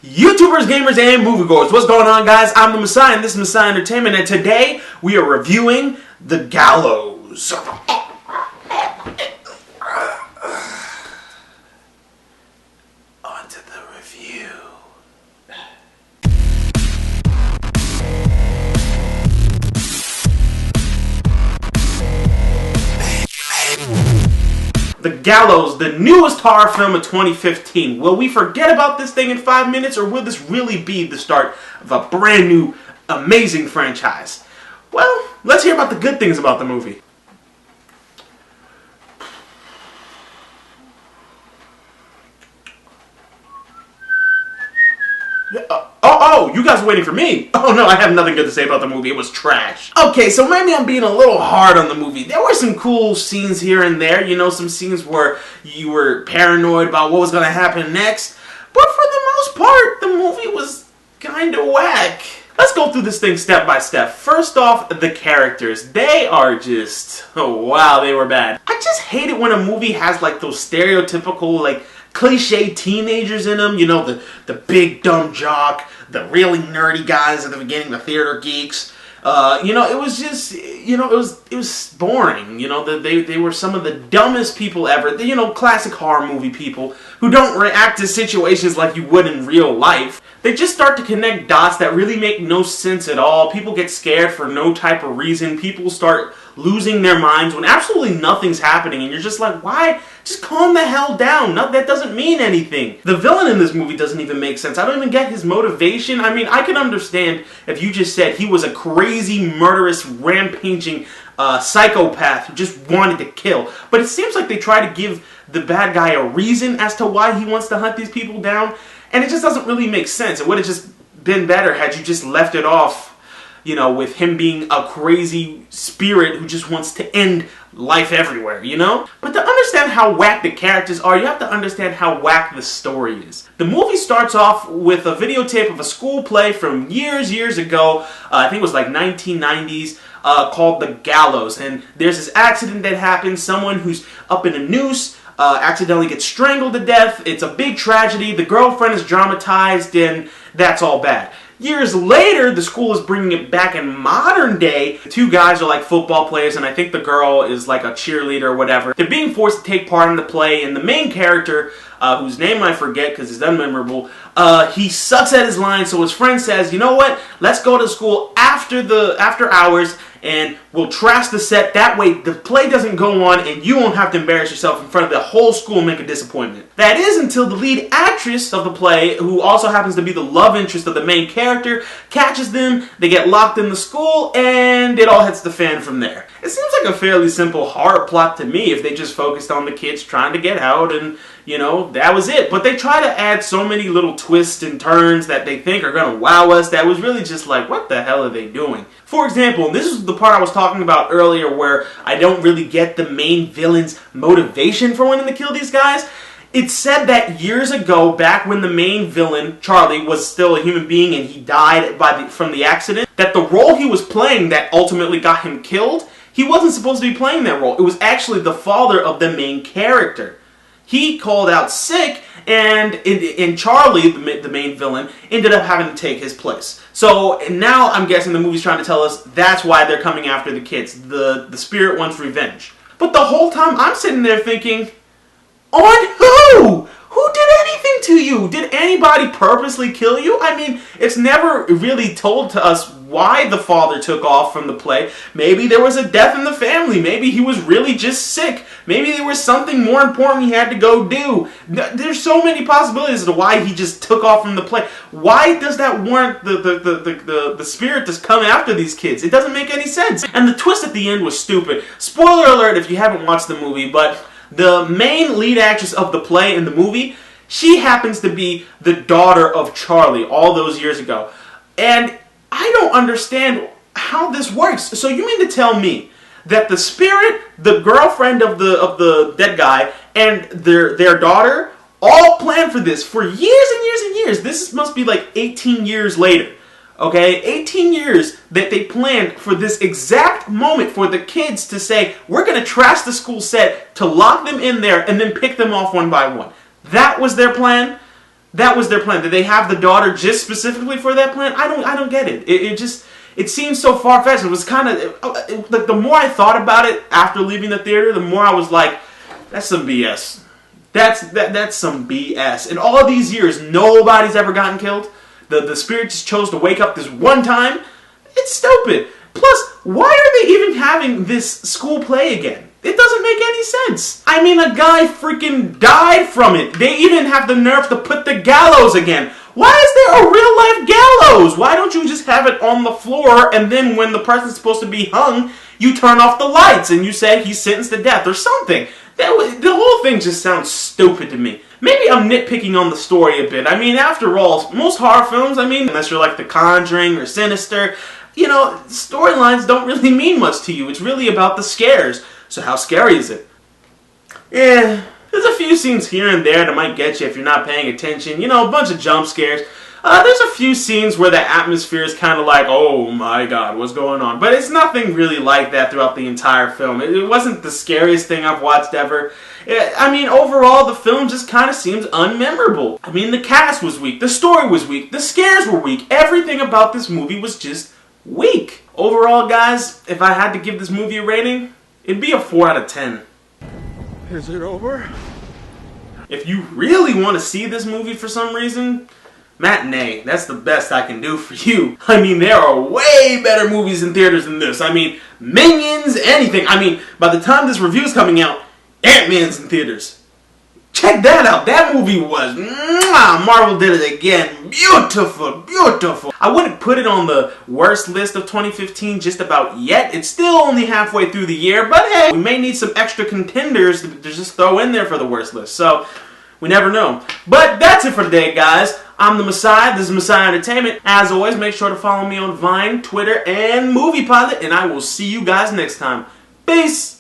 YouTubers, gamers, and moviegoers, what's going on, guys? I'm the Messiah, and this is Messiah Entertainment, and today we are reviewing The Gallows. On to the review. The Gallows, the newest horror film of 2015. Will we forget about this thing in 5 minutes, or will this really be the start of a brand new, amazing franchise? Well, let's hear about the good things about the movie. Oh, you guys are waiting for me. Oh no, I have nothing good to say about the movie. It was trash. Okay, so maybe I'm being a little hard on the movie. There were some cool scenes here and there. You know, some scenes where you were paranoid about what was going to happen next. But for the most part, the movie was kind of whack. Let's go through this thing step by step. First off, the characters. They are just, oh wow, they were bad. I just hate it when a movie has like those stereotypical, like, cliche teenagers in them, you know, the big dumb jock, the really nerdy guys at the beginning, the theater geeks. You know, it was just, you know, it was boring. You know, they were some of the dumbest people ever. You know, classic horror movie people who don't react to situations like you would in real life. They just start to connect dots that really make no sense at all. People get scared for no type of reason. People start losing their minds when absolutely nothing's happening, and you're just like, why? Just calm the hell down. No, that doesn't mean anything. The villain in this movie doesn't even make sense. I don't even get his motivation. I mean, I can understand if you just said he was a crazy, murderous, rampaging psychopath who just wanted to kill. But it seems like they try to give the bad guy a reason as to why he wants to hunt these people down, and it just doesn't really make sense. It would have just been better had you just left it off, you know, with him being a crazy spirit who just wants to end life everywhere, you know? But to understand how whack the characters are, you have to understand how whack the story is. The movie starts off with a videotape of a school play from years ago. I think it was like 1990s. Called The Gallows. And there's this accident that happens. Someone who's up in a noose accidentally gets strangled to death. It's a big tragedy. The girlfriend is dramatized, and that's all bad. Years later, the school is bringing it back in modern day. The two guys are like football players, and I think the girl is like a cheerleader or whatever. They're being forced to take part in the play, and the main character, whose name I forget because it's unmemorable, he sucks at his lines, so his friend says, you know what, let's go to school after hours, and we'll trash the set. That way the play doesn't go on and you won't have to embarrass yourself in front of the whole school and make a disappointment. That is until the lead actress of the play, who also happens to be the love interest of the main character, catches them, they get locked in the school, and it all hits the fan from there. It seems like a fairly simple horror plot to me if they just focused on the kids trying to get out and, you know, that was it. But they try to add so many little twists and turns that they think are going to wow us that was really just like, what the hell are they doing? For example, and this is the part I was talking about earlier where I don't really get the main villain's motivation for wanting to kill these guys. It's said that years ago, back when the main villain, Charlie, was still a human being and he died from the accident, that the role he was playing that ultimately got him killed, he wasn't supposed to be playing that role. It was actually the father of the main character. He called out sick, and Charlie, the main villain, ended up having to take his place. So now I'm guessing the movie's trying to tell us that's why they're coming after the kids. The spirit wants revenge. But the whole time I'm sitting there thinking, on who? Who did anything to you? Did anybody purposely kill you? I mean, it's never really told to us why the father took off from the play. Maybe there was a death in the family. Maybe he was really just sick. Maybe there was something more important he had to go do. There's so many possibilities as to why he just took off from the play. Why does that warrant the spirit to come after these kids? It doesn't make any sense. And the twist at the end was stupid. Spoiler alert if you haven't watched the movie, but the main lead actress of the play in the movie, she happens to be the daughter of Charlie all those years ago. And I don't understand how this works. So you mean to tell me that the spirit, the girlfriend of the dead guy, and their daughter all planned for this for years and years and years? This must be like 18 years later. Okay, 18 years that they planned for this exact moment for the kids to say, we're going to trash the school set, to lock them in there and then pick them off one by one. That was their plan? that was their plan. Did they have the daughter just specifically for that plan? I don't get it. It seems so far-fetched. It was kind of, like, the more I thought about it after leaving the theater, the more I was like, that's some BS. That's some BS. In all these years, nobody's ever gotten killed. The spirit just chose to wake up this one time. It's stupid. Plus, why are they even having this school play again? It doesn't make any sense. I mean, a guy freaking died from it. They even have the nerve to put the gallows again. Why is there a real-life gallows? Why don't you just have it on the floor, and then when the person's supposed to be hung, you turn off the lights and you say he's sentenced to death or something? The whole thing just sounds stupid to me. Maybe I'm nitpicking on the story a bit. I mean, after all, most horror films, unless you're like The Conjuring or Sinister, storylines don't really mean much to you. It's really about the scares. So how scary is it? Yeah, there's a few scenes here and there that might get you if you're not paying attention. A bunch of jump scares. There's a few scenes where the atmosphere is kind of like, oh my god, what's going on? But it's nothing really like that throughout the entire film. It wasn't the scariest thing I've watched ever. Overall, the film just kind of seems unmemorable. The cast was weak, the story was weak, the scares were weak. Everything about this movie was just weak. Overall, guys, if I had to give this movie a rating, it'd be a 4 out of 10. Is it over? If you really want to see this movie for some reason, matinee. That's the best I can do for you. There are way better movies in theaters than this. Minions, anything. By the time this review's coming out, Ant-Man's in theaters. Check that out. That movie was, Marvel did it again. Beautiful, beautiful. I wouldn't put it on the worst list of 2015 just about yet. It's still only halfway through the year, but hey, we may need some extra contenders to just throw in there for the worst list. So, we never know. But that's it for today, guys. I'm the Messiah. This is Messiah Entertainment. As always, make sure to follow me on Vine, Twitter, and MoviePilot, and I will see you guys next time. Peace!